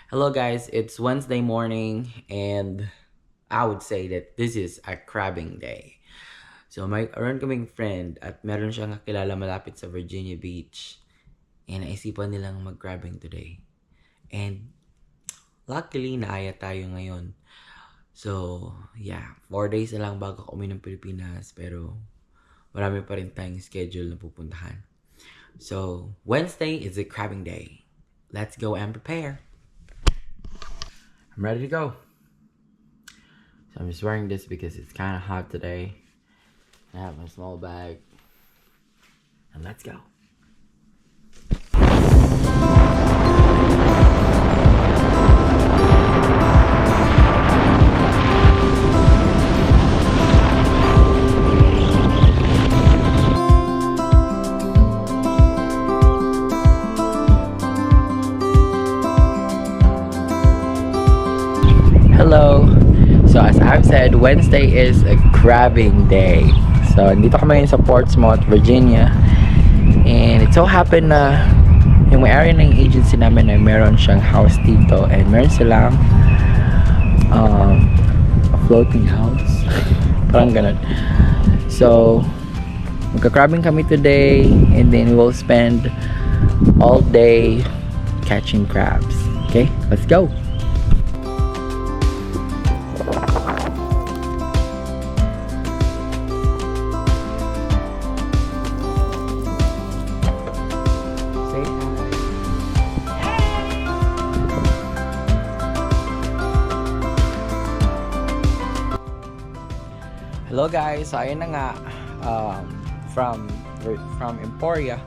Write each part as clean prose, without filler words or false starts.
Hello guys, it's Wednesday morning and I would say that this is a crabbing day. So may around kaming friend at meron siyang kakilala malapit sa Virginia Beach and naisipan nilang mag-crabbing today. And luckily naaya tayo ngayon. So yeah, 4 days na lang bago ako uwi ng Pilipinas pero marami pa rin tayong schedule na pupuntahan. So Wednesday is a crabbing day. Let's go and prepare. I'm ready to go. So I'm just wearing this because it's kind of hot today. I have my small bag. And let's go. Hello. So as I've said, Wednesday is a crabbing day. So dito kami sa Portsmouth, Virginia. And it so happened na yung may-ari ng agency namin ay meron siyang house dito and meron silang a floating house. Parang ganun. So magka-crabbing kami today and then we'll spend all day catching crabs. Okay, let's go. Hello guys, so ayun na nga, from Emporia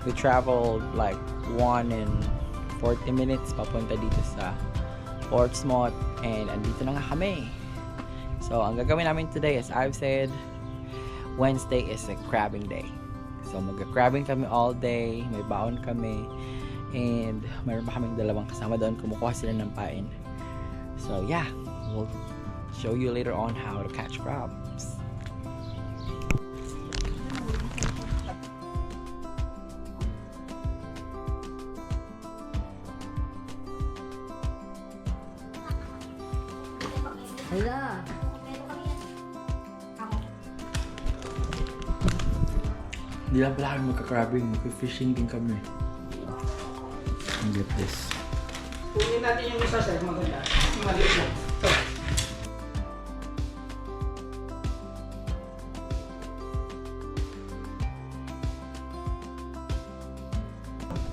we traveled like 1 and 40 minutes papunta dito sa Portsmouth and andito na nga kami. So ang gagawin namin today, as I've said, Wednesday is a crabbing day. So mag-crabbing kami all day, may baon kami and mayroon pa kaming dalawang kasama doon, kumukuha sila ng pain. So yeah, we'll show you later on how to catch crabs. Hala. Hindi lang pala kami magka-crabbing, magka-fishing din kami. Get this. Kunin natin yung isa sir, maganda. Yung maliit lang. Ito.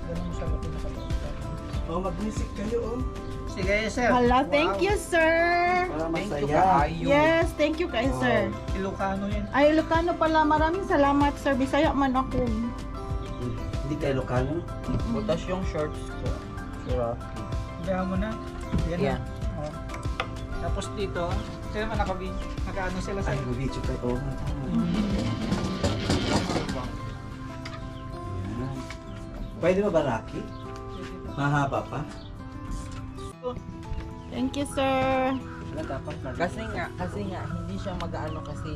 Ganun siya pinakalaot. Oh, mag-music kayo oh. Sige sir. Hala, thank you, sir. Para Thank you masaya. kaayo. Yes, thank you kay sir. Ilocano yan. Ay, Ilocano pala. Maraming salamat, sir. Bisaya man ako. Hindi kayo Ilocano? Butas yung shorts ko. Sure. Kaya mo na. Yan Yeah. na. Oh. Tapos dito, sila man nakaano sila sa Ay, video kayo. Oo, pwede ba baraki? Mahaba pa? Thank you, sir. Wala dapat na. Kasi nga, hindi siya mag-ano kasi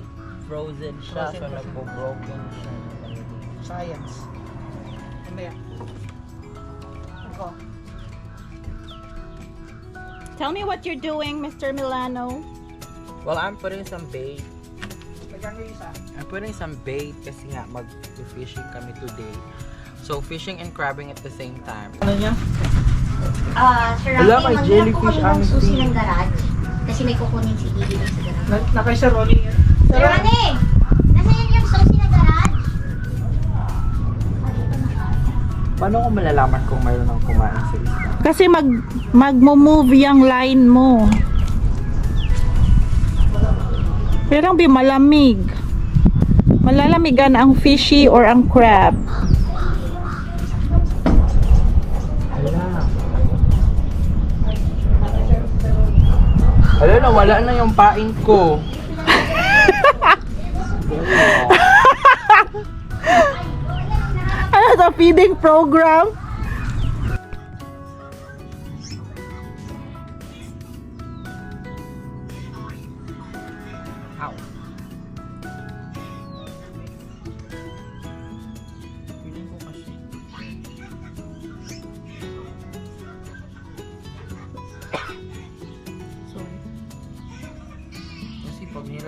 frozen siya. Frozen So kasi. nagpo-broken siya. science. Ano yan? Ako. Tell me what you're doing, Mr. Milano. Well, I'm putting some bait. Lagyan ko yung isa. I'm putting some bait kasi nga mag-fishing kami today. So, fishing and crabbing at the same time. Ano niya? Sir Wala, Rafi, may maghanap jellyfish po kami ng ang susi thing. ng garage. Kasi may kukunin si Didi sa garage. Nakay Sir Ronnie yan. Sir Rane! Nasaan yung susi ng garage? Paano ko malalaman kung mayroon ng kumain sa isla? Kasi magmo-move yung line mo. Pero ang malamig. Malalamigan ang fishy or ang crab. Wala na, wala na yung pain ko. Ano to, feeding program? Ow.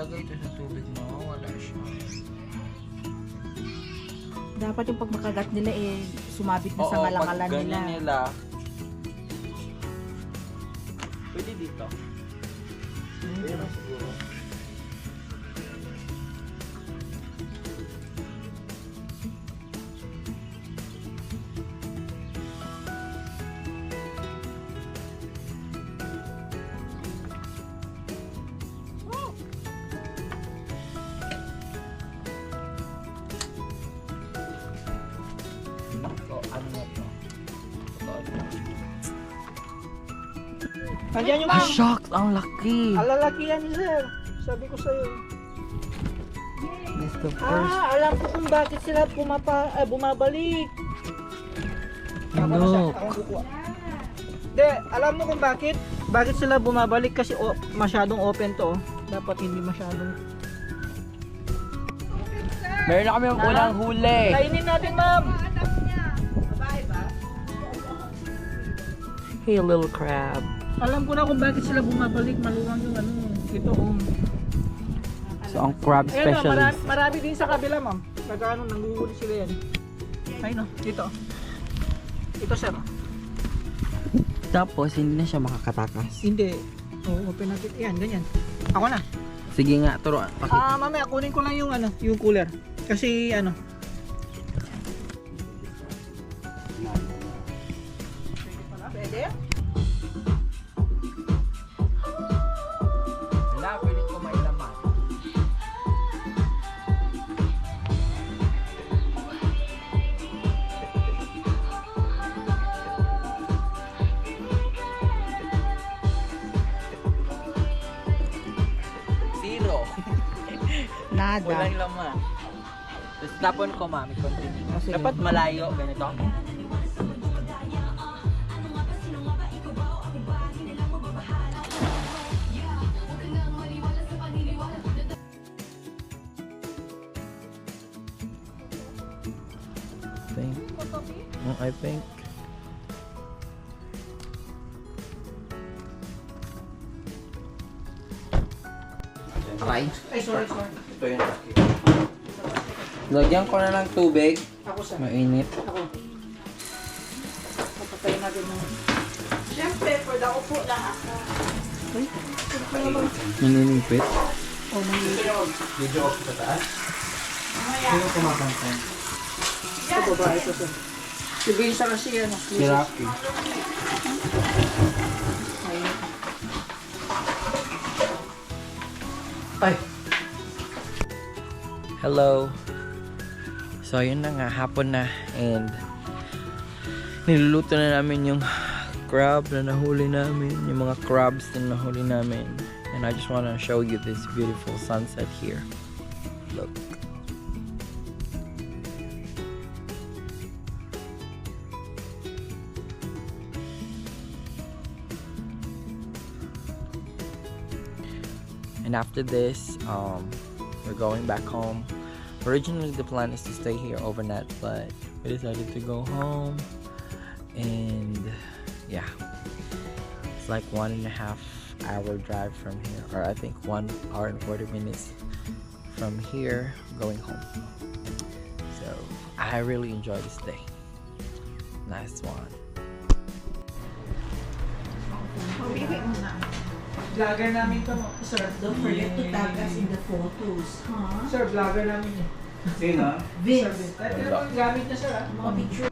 ilagay ito sa tubig mo, wala siya. Dapat yung pag makagat nila sumabit na sa ngalangalan pag nila. ganyan nila. Pwede dito. Pwede na siguro. So, ano na to? Andiyan yung Shucks! Ang laki! alalaki yan, sir. Sabi ko sa'yo. That's the first. Alam ko kung bakit sila bumabalik. Ako na siya, Look. ako kukuha. Hindi, alam mo kung bakit? Bakit sila bumabalik? Kasi masyadong open to. Dapat hindi masyadong... Meron na kami yung unang huli. Kainin natin, ma'am. Hey, little crab. Alam ko na kung bakit sila bumabalik. Maluwang yung ano. Ito, So, ang crab Ayan, ma'am, specialist. marami din sa kabila, ma'am. Nagano, nanguhuli sila yan. Ayun, no, dito. Ito, sir. Tapos, hindi na siya makakatakas. Hindi. Oo, open natin. Yan, ganyan. Ako na. Sige nga, turuan. Mamaya, kunin ko lang yung ano, yung cooler. Kasi ano. Pwede? Wala, pwede ko may laman. Zero. Nada. Walang laman. Tapos tapon ko, mami. Continue. Ah, sige. Dapat malayo, ganito. I think. Okay. Ay, sorry. Ito yung laki. Lagyan ko na ng tubig. Ako, sir. Mainit. Ako. Papatayin natin ng... Siyempre, for the upo lang ako. Naninipit. Video off sa taas. Sino kumakanta? Ito, babae ito, sir. Si Vinsa kasi yan. Si Rocky. Ay. Hello. So, yun na nga. Hapon na. And niluluto na namin yung crab na nahuli namin. Yung mga crabs na nahuli namin. And I just want to show you this beautiful sunset here. Look. And after this, we're going back home. Originally, the plan is to stay here overnight, but we decided to go home. And yeah, it's like 1.5 hour drive from here, or I think 1 hour and 40 minutes from here going home. So I really enjoy this day. Nice one. Vlogger namin ito, sir. Don't forget to tag us in the photos, huh? Sir, vlogger namin yun. Sino? Sir, Vince, Ito yung gamit niya, sir. mga picture.